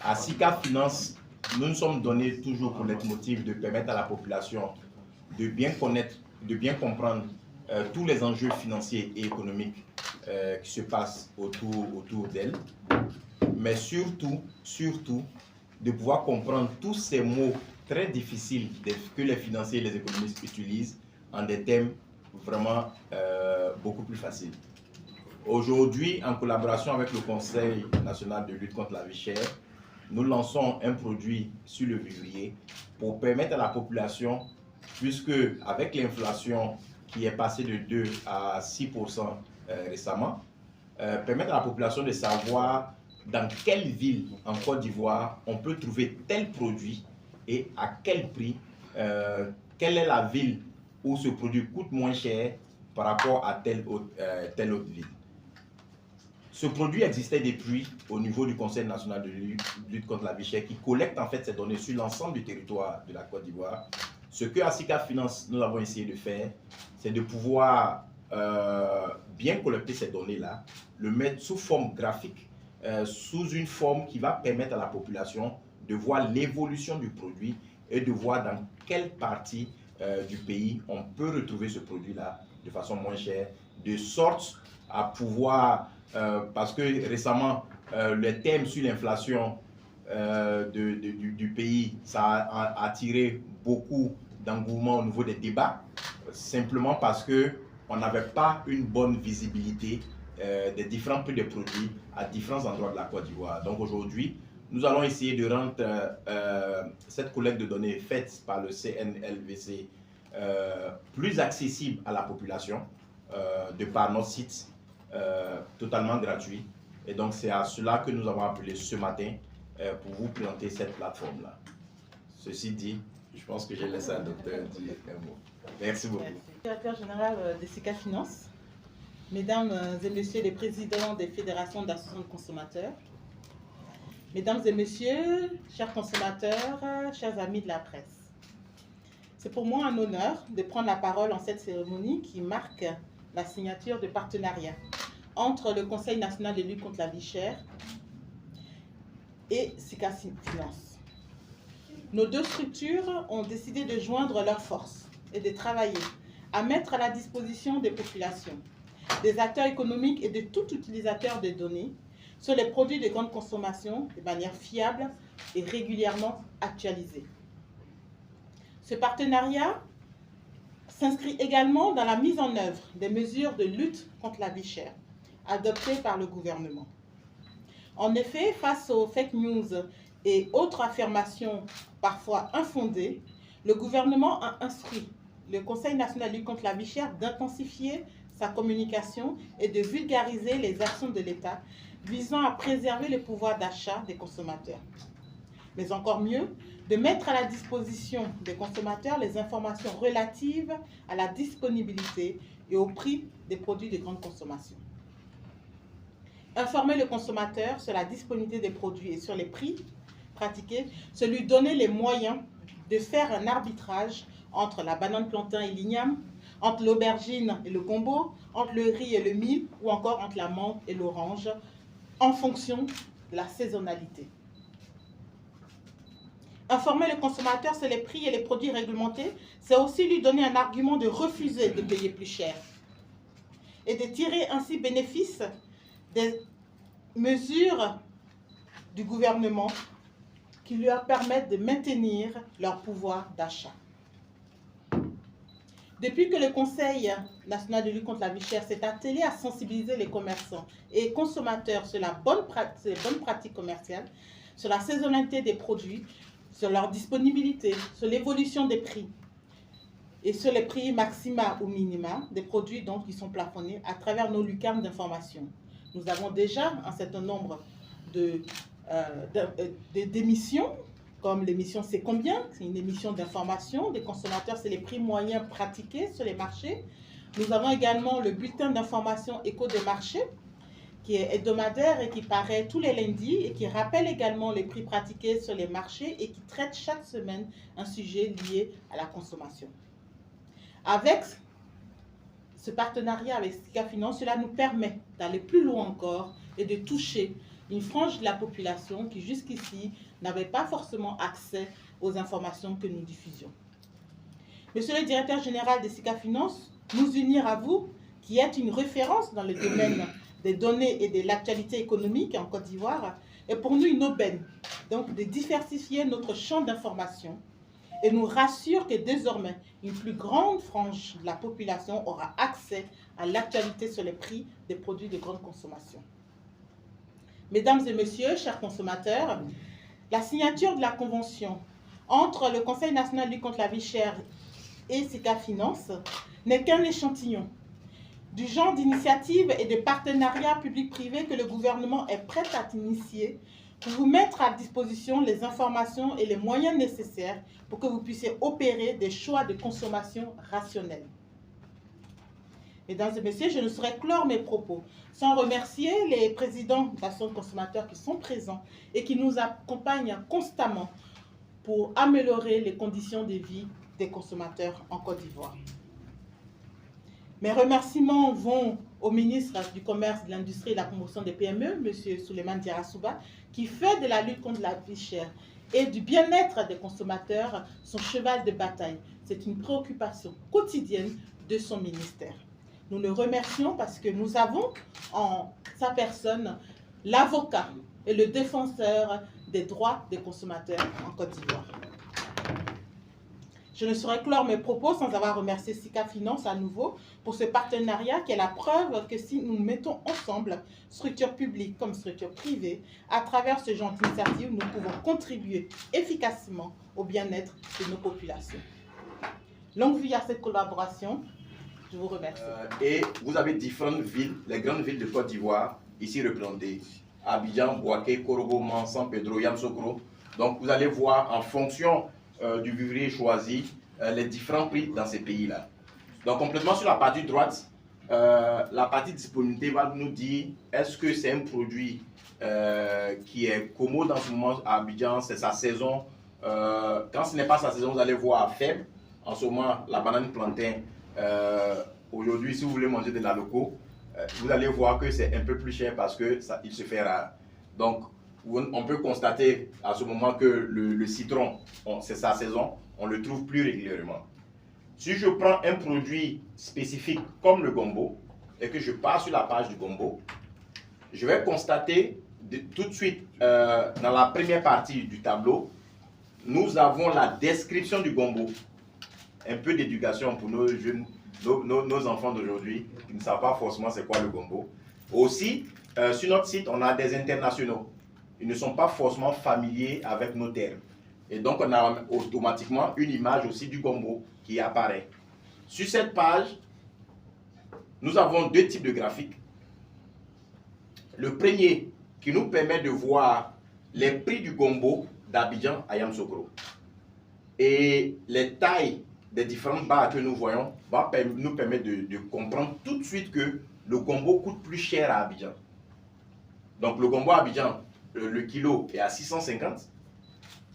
À SICA Finance, nous nous sommes donnés toujours pour leitmotiv de permettre à la population de bien connaître, de bien comprendre tous les enjeux financiers et économiques qui se passent autour d'elle, mais surtout, de pouvoir comprendre tous ces mots très difficiles que les financiers et les économistes utilisent en des thèmes vraiment beaucoup plus faciles. Aujourd'hui, en collaboration avec le Conseil national de lutte contre la vie chère, nous lançons un produit sur le vivrier pour permettre à la population, puisque avec l'inflation qui est passée de 2 à 6% récemment, permettre à la population de savoir dans quelle ville en Côte d'Ivoire on peut trouver tel produit et à quel prix, quelle est la ville où ce produit coûte moins cher par rapport à telle autre ville. Ce produit existait depuis au niveau du Conseil national de lutte contre la vie chère qui collecte en fait ces données sur l'ensemble du territoire de la Côte d'Ivoire. Ce que à SICA Finance nous avons essayé de faire, c'est de pouvoir bien collecter ces données-là, le mettre sous forme graphique, sous une forme qui va permettre à la population de voir l'évolution du produit et de voir dans quelle partie du pays on peut retrouver ce produit-là de façon moins chère, de sorte à pouvoir, parce que récemment, le thème sur l'inflation du pays, ça a attiré beaucoup d'engouement au niveau des débats, simplement parce qu'on n'avait pas une bonne visibilité des différents prix de produits à différents endroits de la Côte d'Ivoire. Donc aujourd'hui, nous allons essayer de rendre cette collecte de données faite par le CNLVC plus accessible à la population de par notre site totalement gratuit. Et donc c'est à cela que nous avons appelé ce matin pour vous présenter cette plateforme-là. Ceci dit, je pense que j'ai laissé à docteur dire un mot. Merci beaucoup. Merci. Directeur général de SICA Finance, mesdames et messieurs les présidents des fédérations d'associations de consommateurs, mesdames et messieurs, chers consommateurs, chers amis de la presse. C'est pour moi un honneur de prendre la parole en cette cérémonie qui marque la signature de partenariat entre le Conseil national de lutte contre la vie chère et SICA Finance. Nos deux structures ont décidé de joindre leurs forces et de travailler à mettre à la disposition des populations, des acteurs économiques et de tout utilisateur de données sur les produits de grande consommation de manière fiable et régulièrement actualisée. Ce partenariat s'inscrit également dans la mise en œuvre des mesures de lutte contre la vie chère adoptées par le gouvernement. En effet, face aux fake news et autres affirmations parfois infondées, le gouvernement a instruit le Conseil national de lutte contre la vie chère d'intensifier sa communication et de vulgariser les actions de l'État visant à préserver le pouvoir d'achat des consommateurs. Mais encore mieux, de mettre à la disposition des consommateurs les informations relatives à la disponibilité et au prix des produits de grande consommation. Informer le consommateur sur la disponibilité des produits et sur les prix pratiqués, c'est lui donner les moyens de faire un arbitrage entre la banane plantain et l'igname, entre l'aubergine et le gombo, entre le riz et le mil, ou encore entre la menthe et l'orange, en fonction de la saisonnalité. Informer le consommateur sur les prix et les produits réglementés, c'est aussi lui donner un argument de refuser de payer plus cher et de tirer ainsi bénéfice des mesures du gouvernement qui lui permettent de maintenir leur pouvoir d'achat. Depuis que le Conseil national de lutte contre la vie chère s'est attelé à sensibiliser les commerçants et consommateurs sur les bonnes pratiques commerciales, sur la saisonnalité des produits, sur leur disponibilité, sur l'évolution des prix et sur les prix maxima ou minima des produits donc, qui sont plafonnés à travers nos lucarnes d'information. Nous avons déjà un certain nombre d'émissions, comme l'émission C'est combien? C'est une émission d'information des consommateurs, c'est les prix moyens pratiqués sur les marchés. Nous avons également le bulletin d'information Écho des marchés, qui est hebdomadaire et qui paraît tous les lundis et qui rappelle également les prix pratiqués sur les marchés et qui traite chaque semaine un sujet lié à la consommation. Avec ce partenariat avec SICA Finance, cela nous permet d'aller plus loin encore et de toucher une frange de la population qui jusqu'ici n'avait pas forcément accès aux informations que nous diffusions. Monsieur le directeur général de SICA Finance, nous unir à vous, qui êtes une référence dans le domaine des données et de l'actualité économique en Côte d'Ivoire, est pour nous une aubaine, donc de diversifier notre champ d'information et nous rassure que désormais, une plus grande frange de la population aura accès à l'actualité sur les prix des produits de grande consommation. Mesdames et messieurs, chers consommateurs, la signature de la convention entre le Conseil national de lutte contre la vie chère et SICA Finance n'est qu'un échantillon du genre d'initiatives et de partenariats publics-privés que le gouvernement est prêt à initier pour vous mettre à disposition les informations et les moyens nécessaires pour que vous puissiez opérer des choix de consommation rationnels. Mesdames et messieurs, je ne saurais clore mes propos sans remercier les présidents d'associations de consommateurs qui sont présents et qui nous accompagnent constamment pour améliorer les conditions de vie des consommateurs en Côte d'Ivoire. Mes remerciements vont au ministre du Commerce, de l'Industrie et de la Promotion des PME, M. Souleymane Diarra-Souba, qui fait de la lutte contre la vie chère et du bien-être des consommateurs son cheval de bataille. C'est une préoccupation quotidienne de son ministère. Nous le remercions parce que nous avons en sa personne l'avocat et le défenseur des droits des consommateurs en Côte d'Ivoire. Je ne saurais clore mes propos sans avoir remercié SICA Finance à nouveau pour ce partenariat qui est la preuve que si nous mettons ensemble, structures publiques comme structures privées, à travers ce genre d'initiative, nous pouvons contribuer efficacement au bien-être de nos populations. Longue vie à cette collaboration. Je vous remercie. Et vous avez différentes villes, les grandes villes de Côte d'Ivoire, ici représentées. Abidjan, Bouaké, Korogo, Man, San Pedro, Yamoussoukro. Donc vous allez voir en fonction du vivrier choisi, les différents prix dans ces pays-là. Donc, complètement sur la partie droite, la partie disponibilité va nous dire est-ce que c'est un produit qui est commode en ce moment à Abidjan, c'est sa saison. Quand ce n'est pas sa saison, vous allez voir faible. En ce moment, la banane plantain, aujourd'hui, si vous voulez manger de la loco, vous allez voir que c'est un peu plus cher parce qu'il se fait rare. Donc, on peut constater à ce moment que le citron, c'est sa saison, on le trouve plus régulièrement. Si je prends un produit spécifique comme le gombo et que je pars sur la page du gombo, je vais constater tout de suite dans la première partie du tableau, nous avons la description du gombo. Un peu d'éducation pour nos jeunes, nos enfants d'aujourd'hui qui ne savent pas forcément c'est quoi le gombo. Aussi, sur notre site, on a des internationaux. Ils ne sont pas forcément familiers avec nos termes. Et donc, on a automatiquement une image aussi du gombo qui apparaît. Sur cette page, nous avons deux types de graphiques. Le premier qui nous permet de voir les prix du gombo d'Abidjan à Yamoussoukro. Et les tailles des différentes barres que nous voyons va nous permettre de comprendre tout de suite que le gombo coûte plus cher à Abidjan. Donc, le gombo à Abidjan, le kilo est à 650.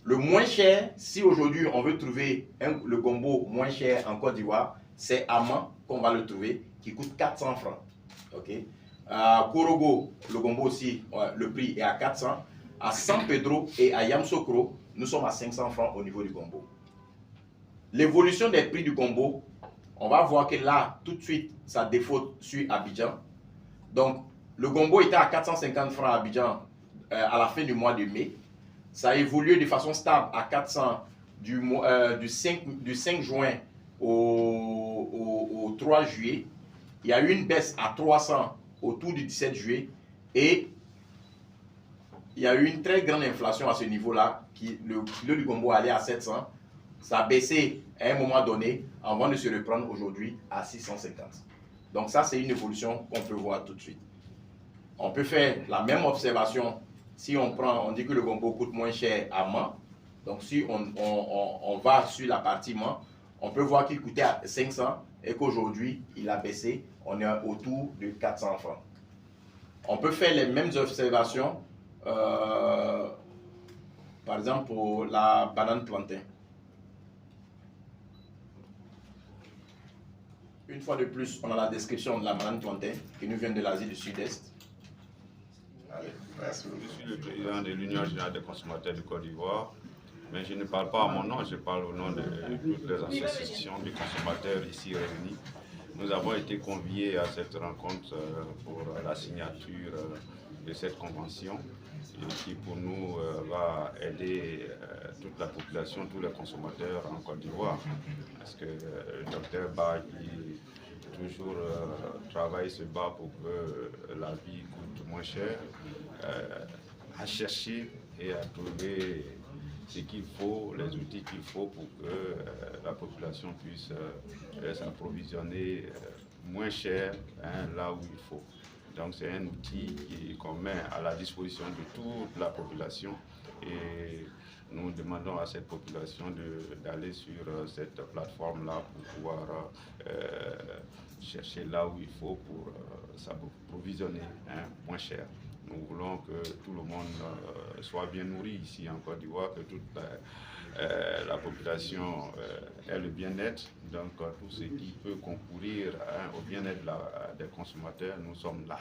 Le moins cher, si aujourd'hui on veut trouver le gombo moins cher en Côte d'Ivoire, c'est à Man qu'on va le trouver, qui coûte 400 francs. Okay? À Korogo, le gombo aussi, le prix est à 400. À San Pedro et à Yamoussoukro, nous sommes à 500 francs au niveau du gombo. L'évolution des prix du gombo, on va voir que là, tout de suite, ça défaut sur Abidjan. Donc, le gombo était à 450 francs à Abidjan à la fin du mois de mai. Ça a évolué de façon stable à 400 du 5 juin au 3 juillet. Il y a eu une baisse à 300 autour du 17 juillet. Et il y a eu une très grande inflation à ce niveau-là. Le kilo du gombo allait à 700. Ça a baissé à un moment donné avant de se reprendre aujourd'hui à 650. Donc ça, c'est une évolution qu'on peut voir tout de suite. On peut faire la même observation si on dit que le gombo coûte moins cher à Man. Donc si on va sur la partie Man, on peut voir qu'il coûtait à 500 et qu'aujourd'hui, il a baissé. On est autour de 400 francs. On peut faire les mêmes observations, par exemple pour la banane plantain. Une fois de plus, on a la description de la banane plantain qui nous vient de l'Asie du Sud-Est. Je suis le président de l'Union générale des consommateurs du Côte d'Ivoire, mais je ne parle pas à mon nom, je parle au nom de toutes les associations de consommateurs ici réunis. Nous avons été conviés à cette rencontre pour la signature de cette convention qui pour nous va aider toute la population, tous les consommateurs en Côte d'Ivoire. Parce que le docteur Ba qui toujours travaille, se bat pour que la vie coûte moins cher, à chercher et à trouver ce qu'il faut, les outils qu'il faut pour que la population puisse s'approvisionner moins cher là où il faut. Donc c'est un outil qu'on met à la disposition de toute la population et nous demandons à cette population d'aller sur cette plateforme-là pour pouvoir chercher là où il faut pour s'approvisionner moins cher. Nous voulons que tout le monde soit bien nourri ici en Côte d'Ivoire, que toute la population ait le bien-être. Donc tout ce qui peut concourir au bien-être des consommateurs, nous sommes là.